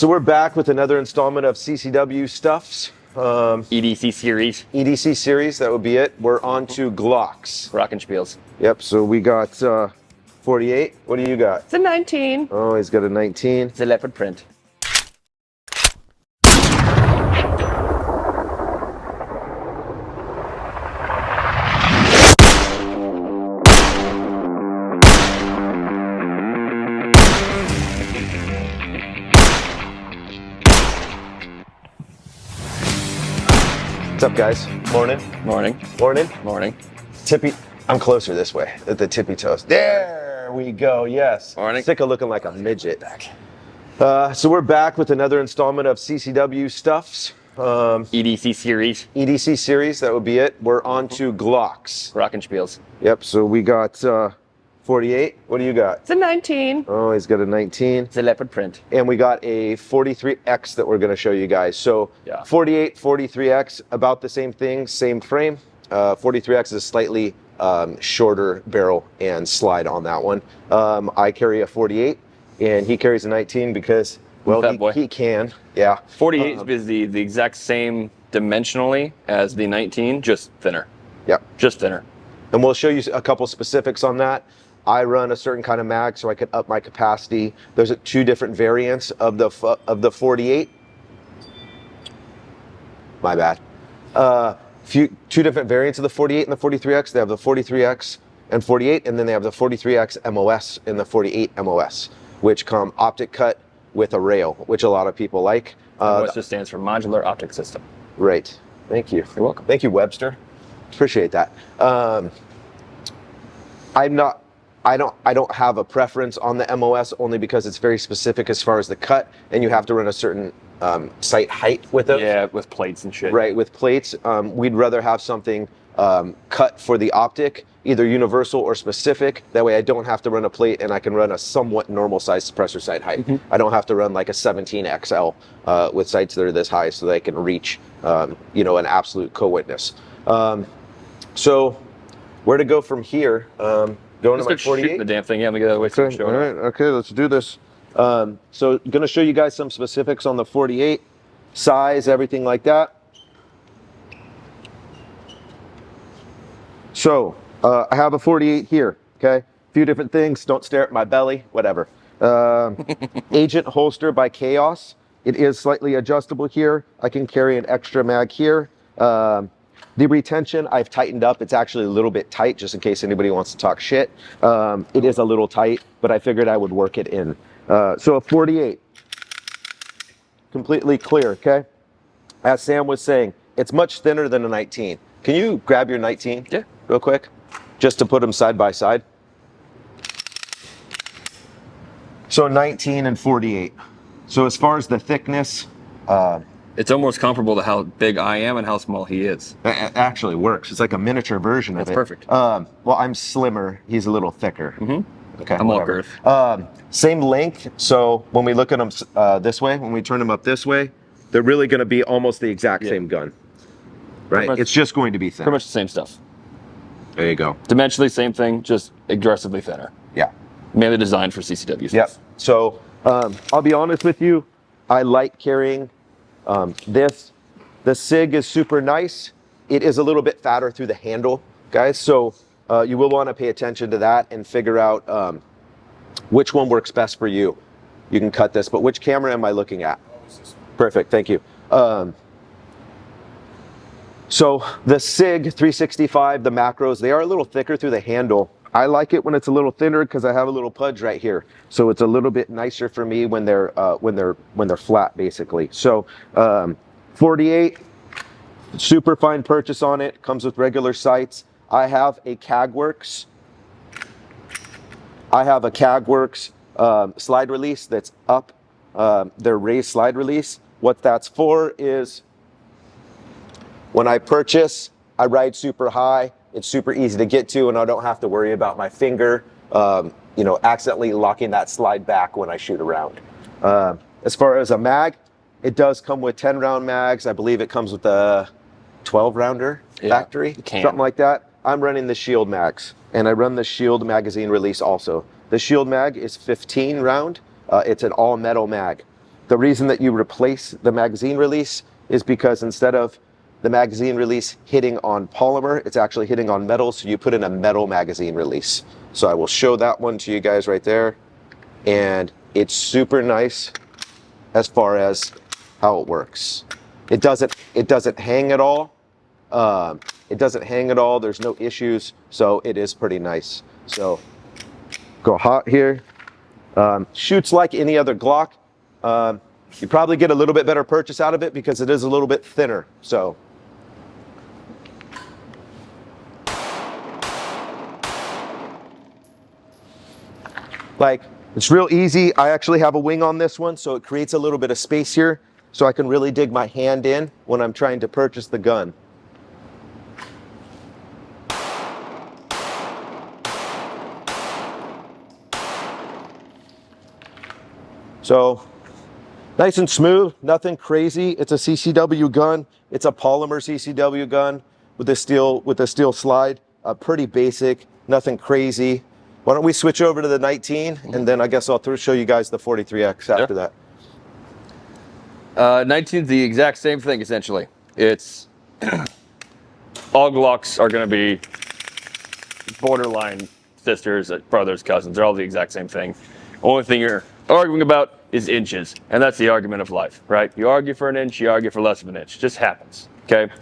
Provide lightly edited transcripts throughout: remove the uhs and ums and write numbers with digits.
So we're back with another installment of CCW Stuffs. EDC series. EDC series, that would be it. We're on to Glocks. Rockenspiels. Yep, so we got 48. What do you got? It's a 19. Oh, he's got a 19. It's a leopard print. What's up, guys? Morning. Morning. Morning. Morning. Tippy. I'm closer this way at the tippy toes. There we go. Yes. Morning. Sick of looking like a midget. So we're back with another installment of CCW Stuffs. EDC series. EDC series, that would be it. We're on to Glocks. Rockenspiels. Yep, so we got 48. What do you got? It's a 19. Oh, he's got a 19. It's a leopard print. And we got a 43X that we're going to show you guys. So Yeah. 48, 43X, about the same thing, same frame. 43X is slightly shorter barrel and slide on that one. I carry a 48 and he carries a 19 because, well, he can. Yeah. 48 is the exact same dimensionally as the 19, just thinner. Yep. Just thinner. And we'll show you a couple specifics on that. I run a certain kind of mag so I can up my capacity. There's two different variants of the 48. My bad. Two different variants of the 48 and the 43X. They have the 43X and 48, and then they have the 43X MOS and the 48 MOS, which come optic cut with a rail, which a lot of people like. MOS just stands for Modular Optic System. Right. Thank you. You're welcome. Thank you, Webster. Appreciate that. I don't have a preference on the MOS only because it's very specific as far as the cut, and you have to run a certain sight height with it. Yeah, with plates and shit. Right, with plates. We'd rather have something cut for the optic, either universal or specific. That way I don't have to run a plate and I can run a somewhat normal size suppressor sight height. I don't have to run like a 17XL with sights that are this high so they can reach an absolute co-witness. So where to go from here? Going to my 48? The damn thing. Yeah, let me get that way. Okay, all right, okay, let's do this. So going to show you guys some specifics on the 48, size, everything like that. So I have a 48 here, okay? A few different things. Don't stare at my belly, whatever. Agent holster by Chaos. It is slightly adjustable here. I can carry an extra mag here. The retention I've tightened up. It's actually a little bit tight just in case anybody wants to talk shit. It is a little tight, but I figured I would work it in. So a 48, completely clear, okay? As Sam was saying, it's much thinner than a 19. Can you grab your 19 real quick? Just to put them side by side. So 19 and 48. So as far as the thickness, it's almost comparable to how big I am and how small he is. it actually works. It's like a miniature version of it. That's perfect. Well, I'm slimmer. He's a little thicker. Okay, I'm all whatever. girth. Same length. So when we look at them this way, when we turn them up this way, they're really going to be almost the exact same gun. Right? Much, it's just going to be thin. Pretty much the same stuff. There you go. Dimensionally, same thing, just aggressively thinner. Yeah. Mainly designed for CCW stuff. Yep. So I'll be honest with you. I like carrying this. The SIG is super nice. It is a little bit fatter through the handle, guys. So you will want to pay attention to that and figure out which one works best for you. You can cut this, but which camera am I looking at? Perfect, thank you. So the SIG 365, the macros, they are a little thicker through the handle. I like it when it's a little thinner because I have a little pudge right here. So it's a little bit nicer for me when they're flat, basically. So 48, super fine purchase on it. Comes with regular sights. I have a CAGWorks. Slide release that's up. Their raised slide release. What that's for is when I purchase, I ride super high. It's super easy to get to, and I don't have to worry about my finger, accidentally locking that slide back when I shoot around. As far as a mag, it does come with 10-round mags. I believe it comes with a 12-rounder factory, something like that. I'm running the Shield mags, and I run the Shield magazine release also. The Shield mag is 15 round. It's an all-metal mag. The reason that you replace the magazine release is because instead of the magazine release hitting on polymer, it's actually hitting on metal, so you put in a metal magazine release. So I will show that one to you guys right there. And it's super nice as far as how it works. It doesn't hang at all. It doesn't hang at all. There's no issues, so it is pretty nice. So go hot here. Shoots like any other Glock. You probably get a little bit better purchase out of it because it is a little bit thinner. So like, it's real easy. I actually have a wing on this one, so it creates a little bit of space here so I can really dig my hand in when I'm trying to purchase the gun. So nice and smooth, nothing crazy. It's a CCW gun. It's a polymer CCW gun with a steel slide. Pretty basic, nothing crazy. Why don't we switch over to the 19, and then I guess I'll show you guys the 43X after that. 19's the exact same thing, essentially. It's all Glocks are going to be borderline sisters, brothers, cousins. They're all the exact same thing. Only thing you're arguing about is inches, and that's the argument of life, right? You argue for an inch, you argue for less of an inch. It just happens, okay?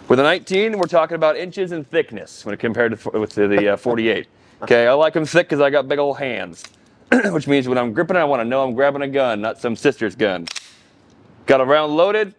With a 19, we're talking about inches and thickness when compared to the 48. Okay, I like them thick because I got big old hands, which means when I'm gripping it, I want to know I'm grabbing a gun, not some sister's gun. Got a round loaded.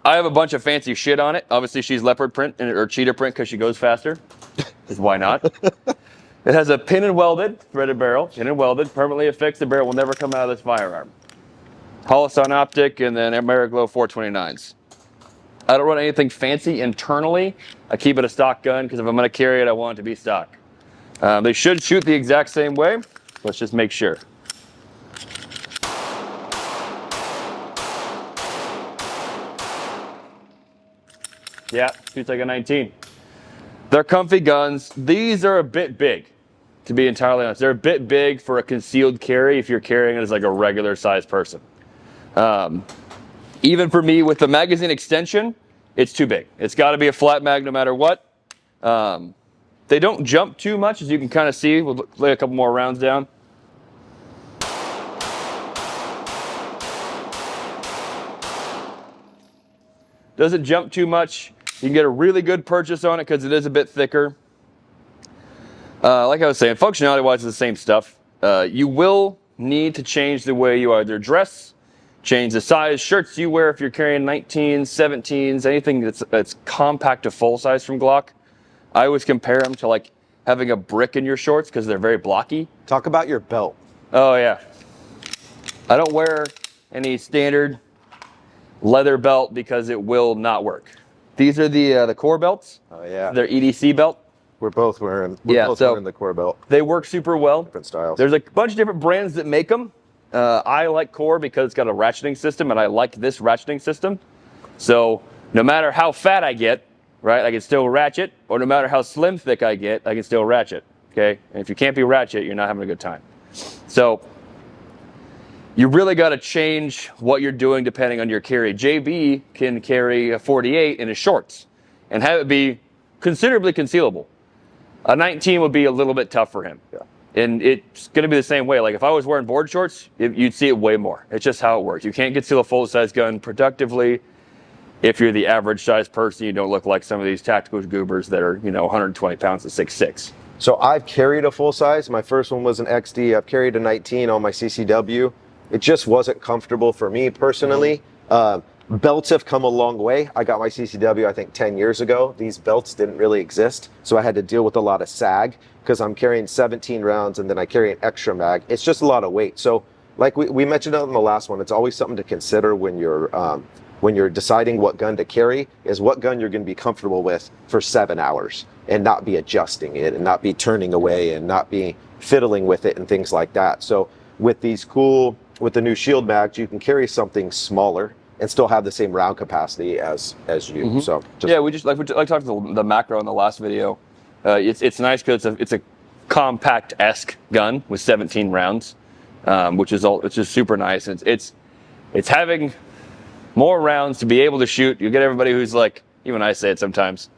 I have a bunch of fancy shit on it. Obviously, she's leopard print or cheetah print because she goes faster. Because why not? It has a pin and welded, threaded barrel, pin and welded, permanently affixed. The barrel will never come out of this firearm. Holosun optic and then Ameriglow 429s. I don't run anything fancy internally. I keep it a stock gun because if I'm going to carry it, I want it to be stock. They should shoot the exact same way. Let's just make sure. Yeah, shoots like a 19. They're comfy guns. These are a bit big, to be entirely honest. They're a bit big for a concealed carry if you're carrying it as like a regular sized person. Even for me with the magazine extension, it's too big. It's got to be a flat mag no matter what. They don't jump too much, as you can kind of see. We'll lay a couple more rounds down. Doesn't jump too much. You can get a really good purchase on it because it is a bit thicker. Like I was saying, functionality-wise, it's the same stuff. You will need to change the way you either dress, change the size shirts you wear if you're carrying 19s, 17s, anything that's compact to full size from Glock. I always compare them to like having a brick in your shorts because they're very blocky. Talk about your belt. Oh yeah. I don't wear any standard leather belt because it will not work. These are the core belts. Oh yeah. They're EDC belt. We're both wearing the core belt. They work super well. Different styles. There's a bunch of different brands that make them. I like core because it's got a ratcheting system, and I like this ratcheting system. So no matter how fat I get, right, I can still ratchet, or no matter how slim thick I get, I can still ratchet, okay? And if you can't be ratchet, you're not having a good time. So you really got to change what you're doing depending on your carry. JB can carry a 48 in his shorts and have it be considerably concealable. A 19 would be a little bit tough for him. Yeah. And it's going to be the same way. Like if I was wearing board shorts, you'd see it way more. It's just how it works. You can't conceal a full-size gun productively if you're the average size person. You don't look like some of these tactical goobers that are, 120 pounds to 6'6". So I've carried a full size. My first one was an XD. I've carried a 19 on my CCW. It just wasn't comfortable for me personally. Belts have come a long way. I got my CCW, I think 10 years ago. These belts didn't really exist. So I had to deal with a lot of sag because I'm carrying 17 rounds and then I carry an extra mag. It's just a lot of weight. So like we mentioned on the last one, it's always something to consider when you're deciding what gun to carry, is what gun you're going to be comfortable with for 7 hours and not be adjusting it and not be turning away and not be fiddling with it and things like that. So with the new shield mags, you can carry something smaller and still have the same round capacity as you. Mm-hmm. So yeah, we talked about the macro in the last video. It's nice because it's a compact-esque gun with 17 rounds, which is super nice. It's It's having more rounds to be able to shoot. You get everybody who's like, even I say it sometimes,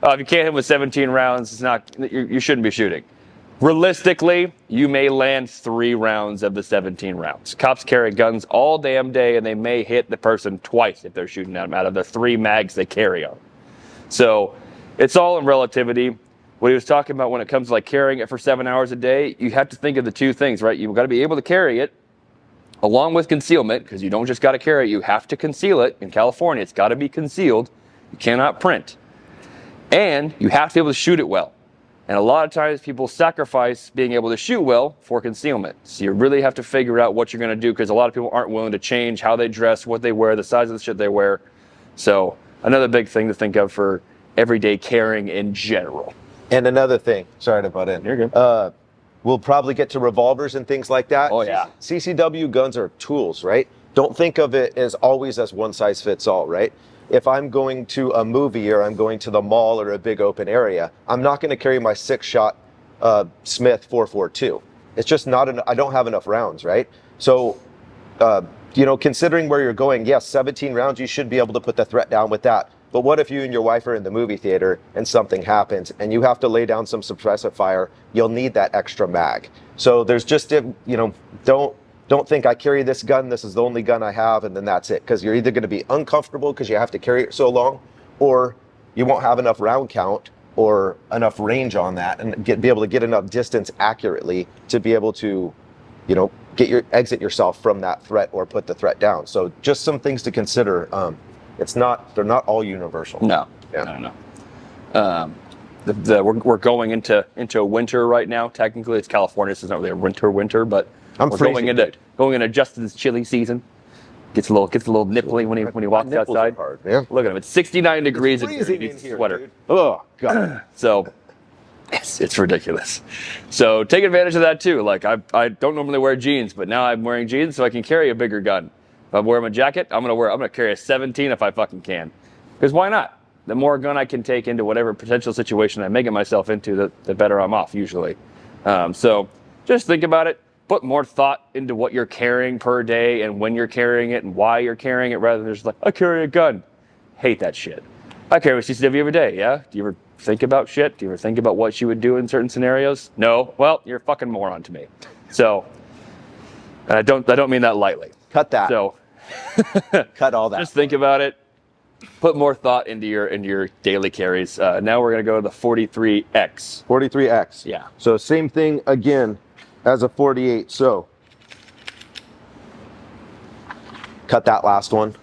if you can't hit with 17 rounds, it's not, you shouldn't be shooting. Realistically, you may land 3 rounds of the 17 rounds. Cops carry guns all damn day, and they may hit the person twice if they're shooting at them out of the 3 mags they carry on. So it's all in relativity. What he was talking about when it comes to like carrying it for 7 hours a day, you have to think of the 2 things, right? You've got to be able to carry it along with concealment, because you don't just got to carry it, you have to conceal it. In California, it's got to be concealed. You cannot print. And you have to be able to shoot it well. And a lot of times people sacrifice being able to shoot well for concealment. So you really have to figure out what you're going to do, because a lot of people aren't willing to change how they dress, what they wear, the size of the shit they wear. So another big thing to think of for everyday carrying in general. And another thing, sorry to butt in. You're good. We'll probably get to revolvers and things like that. Oh, yeah. CCW guns are tools, right? Don't think of it as always as one size fits all, right? If I'm going to a movie or I'm going to the mall or a big open area, I'm not going to carry my 6-shot Smith 442. It's just not, I don't have enough rounds, right? So, you know, considering where you're going, yes, 17 rounds, you should be able to put the threat down with that. But what if you and your wife are in the movie theater and something happens and you have to lay down some suppressive fire? You'll need that extra mag. So there's just, you know, don't think I carry this gun, this is the only gun I have, and then that's it. Because you're either going to be uncomfortable because you have to carry it so long, or you won't have enough round count or enough range on that and be able to get enough distance accurately to be able to, you know, exit yourself from that threat or put the threat down. So just some things to consider. They're not all universal. No, yeah. No. We're going into winter right now. Technically, it's California, so it's not really a winter, but we're going into Justin's chilly season. Gets a little nipply when he walks outside. Yeah. Look at him. It's 69 degrees. It's freezing in here, sweater. Dude. Oh God. So it's ridiculous. So take advantage of that too. Like I don't normally wear jeans, but now I'm wearing jeans so I can carry a bigger gun. If I'm wearing my jacket, I'm gonna carry a 17 if I fucking can. Because why not? The more gun I can take into whatever potential situation I may get myself into, the better I'm off usually. So just think about it. Put more thought into what you're carrying per day and when you're carrying it and why you're carrying it, rather than just like, I carry a gun. Hate that shit. I carry a CCW every day, yeah? Do you ever think about shit? Do you ever think about what you would do in certain scenarios? No? Well, you're a fucking moron to me. So, and I don't mean that lightly. Cut that. So, cut all that. Just think about it. Put more thought into your daily carries. Now we're gonna go to the 43X. 43X. Yeah. So same thing again as a 48. So cut that last one.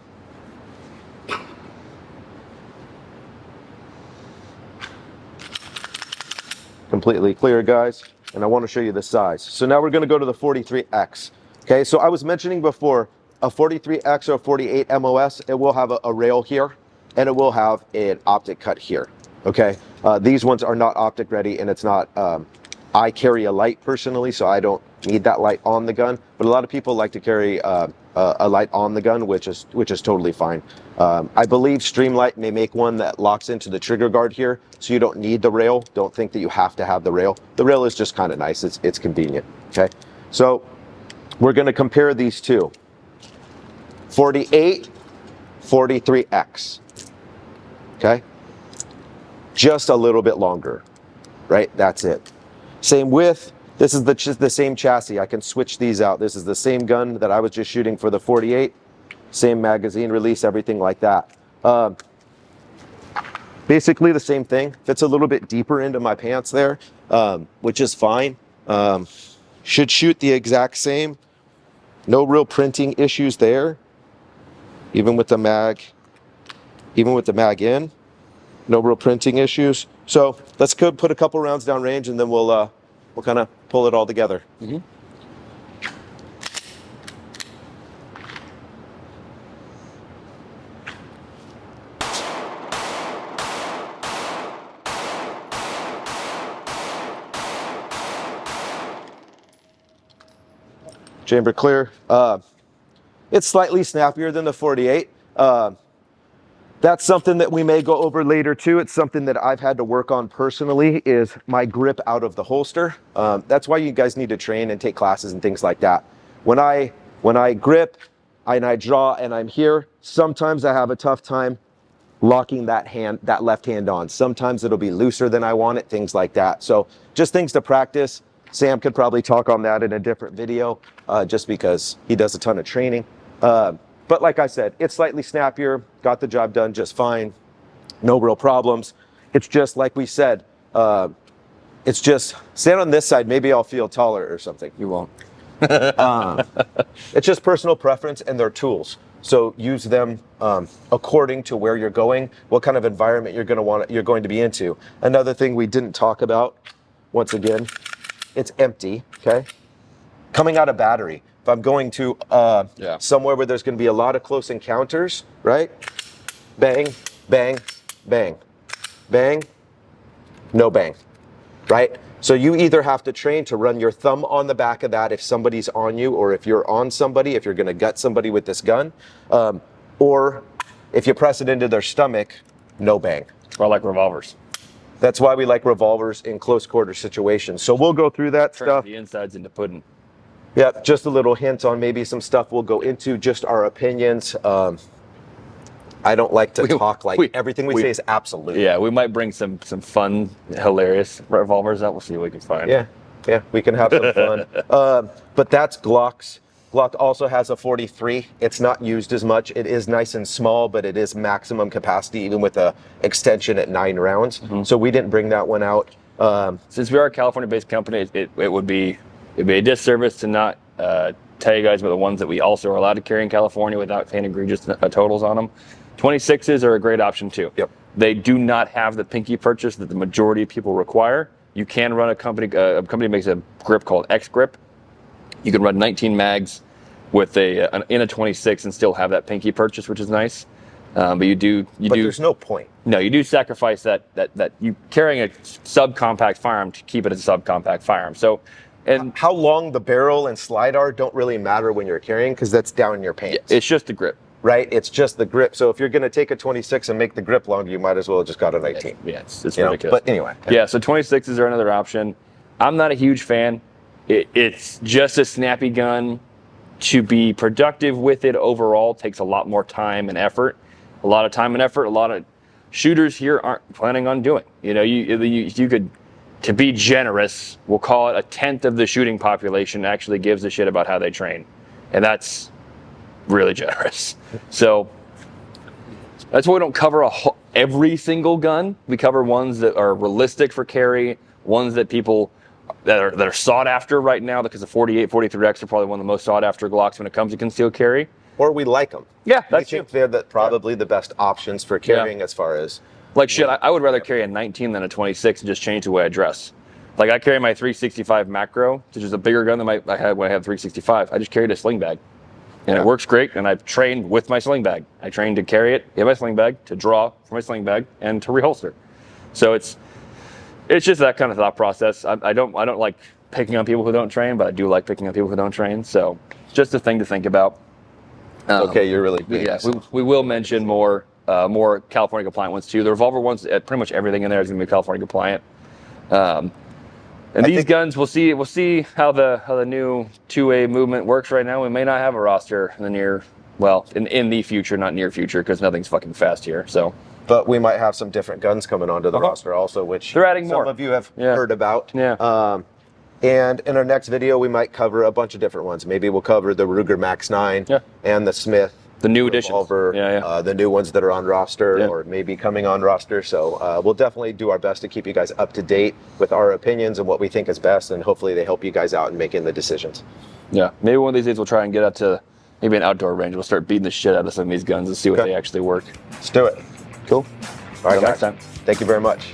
Completely clear, guys. And I want to show you the size. So now we're going to go to the 43X. Okay, so I was mentioning before, a 43X or 48 MOS, it will have a rail here, and it will have an optic cut here. Okay, these ones are not optic ready, and it's not, I carry a light personally, so I don't need that light on the gun, but a lot of people like to carry a light on the gun, which is totally fine. I believe Streamlight may make one that locks into the trigger guard here, so you don't need the rail. Don't think that you have to have the rail. The rail is just kind of nice. It's convenient. Okay, so we're going to compare these two. 48, 43X. Okay, just a little bit longer, right? That's it. Same width. This is the same chassis. I can switch these out. This is the same gun that I was just shooting for the 48. Same magazine release, everything like that. Basically the same thing. Fits a little bit deeper into my pants there, which is fine. Should shoot the exact same. No real printing issues there. Even with the mag in, no real printing issues. So let's go put a couple rounds down range, and then we'll kind of pull it all together. Mm-hmm. Chamber clear. It's slightly snappier than the 48. That's something that we may go over later too. It's something that I've had to work on personally, is my grip out of the holster. That's why you guys need to train and take classes and things like that. When I grip, and I draw and I'm here, sometimes I have a tough time locking that left hand on. Sometimes it'll be looser than I want it, things like that. So just things to practice. Sam could probably talk on that in a different video, just because he does a ton of training. But like I said, it's slightly snappier, got the job done just fine, no real problems. It's just like we said, it's just stand on this side, maybe I'll feel taller or something. You won't. It's just personal preference and their tools. So use them according to where you're going, what kind of environment you're going to be into. Another thing we didn't talk about, once again, it's empty, okay? Coming out of battery. If I'm going to somewhere where there's going to be a lot of close encounters, right? Bang, bang, bang, bang, no bang, right? So you either have to train to run your thumb on the back of that if somebody's on you, or if you're on somebody, if you're going to gut somebody with this gun, or if you press it into their stomach, no bang. Or like revolvers. That's why we like revolvers in close quarter situations. So we'll go through that stuff. The insides into pudding. Yeah, just a little hint on maybe some stuff we'll go into, just our opinions. I don't like to talk like everything we say is absolute. Yeah, we might bring some fun, hilarious revolvers out. We'll see what we can find. Yeah, we can have some fun. But that's Glock's. Glock also has a 43. It's not used as much. It is nice and small, but it is maximum capacity, even with a extension at 9 rounds. So we didn't bring that one out. Since we are a California-based company, it would be a disservice to not tell you guys about the ones that we also are allowed to carry in California without paying egregious totals on them. 26s are a great option too. Yep. They do not have the pinky purchase that the majority of people require. You can run a company makes a grip called X Grip. You can run 19 mags with in a 26 and still have that pinky purchase, which is nice. But there's no point. No, you do sacrifice that you carrying a subcompact firearm to keep it as a subcompact firearm. So, and how long the barrel and slide are don't really matter when you're carrying, because that's down in your pants. It's just the grip. Right, it's just the grip. So if you're going to take a 26 and make the grip longer, you might as well have just got a 19. Yeah, it's ridiculous. But anyway. Yeah, so 26s are another option. I'm not a huge fan. It's just a snappy gun. To be productive with it overall takes a lot more time and effort. A lot of time and effort. A lot of shooters here aren't planning on doing. You could, to be generous, we'll call it 1/10 of the shooting population actually gives a shit about how they train, and that's really generous. So that's why we don't cover every single gun. We cover ones that are realistic for carry, ones that people that are sought after right now, because the 48, 43X are probably one of the most sought after Glocks when it comes to concealed carry. Or we like them. Yeah, I think they're probably the best options for carrying as far as... Like shit, I would rather carry a 19 than a 26 and just change the way I dress. Like I carry my 365 macro, which is a bigger gun than I had when I had 365. I just carried a sling bag. And it works great, and I've trained with my sling bag. I trained to carry it in my sling bag, to draw from my sling bag, and to reholster. So it's just that kind of thought process. I don't like picking on people who don't train, but I do like picking on people who don't train. So just a thing to think about. Okay, you're really big. Yeah, we will mention more California compliant ones too. The revolver ones, pretty much everything in there is going to be California compliant. And these guns, we'll see how the new 2A movement works right now. We may not have a roster in the future, not near future, because nothing's fucking fast here. So, but we might have some different guns coming onto the roster also, which they're adding some more. of you have heard about. Yeah. And in our next video, we might cover a bunch of different ones. Maybe we'll cover the Ruger Max 9 and the Smith. The new editions. The new ones that are on roster or maybe coming on roster. So we'll definitely do our best to keep you guys up to date with our opinions and what we think is best, and hopefully they help you guys out in making the decisions. Yeah, maybe one of these days we'll try and get out to maybe an outdoor range. We'll start beating the shit out of some of these guns and see what they actually work. Let's do it. Cool. All right, Until guys. next time. Thank you very much.